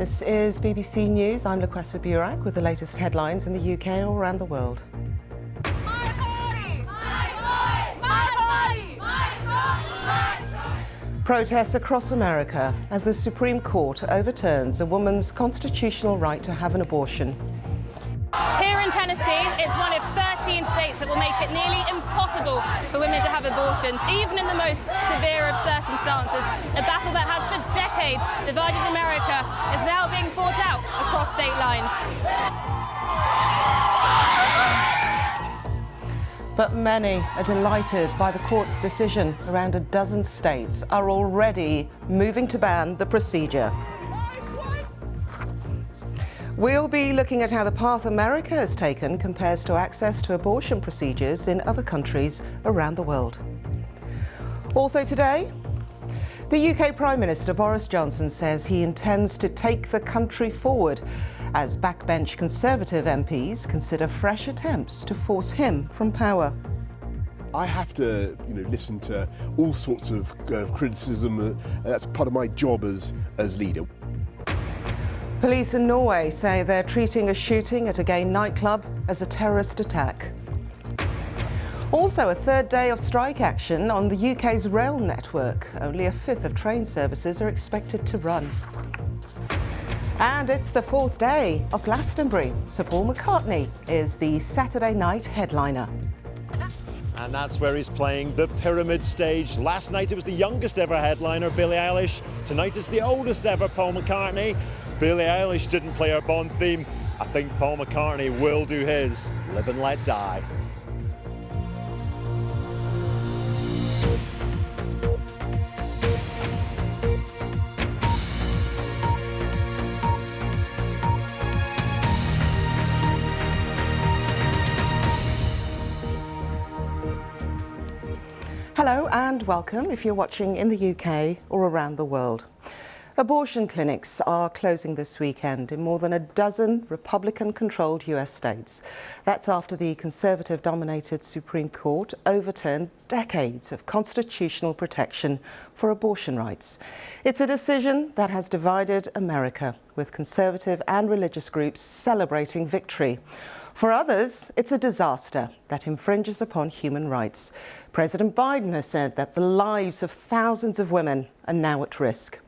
This is BBC News. I'm Lukwesa Burak with the latest headlines in the UK and all around the world. My body! My voice! My body! My choice! My choice! Protests across America as the Supreme Court overturns a woman's constitutional right to have an abortion. Here in Tennessee, it's one of 13 states that will make it nearly impossible for women to have abortions, even in the most severe of circumstances. A battle that has for decades divided America is now being fought out across state lines. But many are delighted by the court's decision. Around a dozen states are already moving to ban the procedure. We'll be looking at how the path America has taken compares to access to abortion procedures in other countries around the world. Also today, the UK Prime Minister Boris Johnson says he intends to take the country forward as backbench Conservative MPs consider fresh attempts to force him from power. I have to, listen to all sorts of criticism. That's part of my job as leader. Police in Norway say they're treating a shooting at a gay nightclub as a terrorist attack. Also, a third day of strike action on the UK's rail network. Only a fifth of train services are expected to run. And it's the fourth day of Glastonbury, so Paul McCartney is the Saturday night headliner. And that's where he's playing the Pyramid stage. Last night it was the youngest ever headliner, Billie Eilish. Tonight it's the oldest ever, Paul McCartney. Billie Eilish didn't play her Bond theme. I think Paul McCartney will do his Live and Let Die. Hello and welcome if you're watching in the UK or around the world. Abortion clinics are closing this weekend in more than a dozen Republican-controlled US states. That's after the Conservative-dominated Supreme Court overturned decades of constitutional protection for abortion rights. It's a decision that has divided America, with conservative and religious groups celebrating victory. For others, it's a disaster that infringes upon human rights. President Biden has said that the lives of thousands of women are now at risk.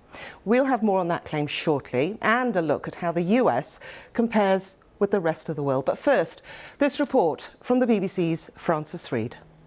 We'll have more on that claim shortly and a look at how the US compares with the rest of the world. But first, this report from the BBC's Francis Reid.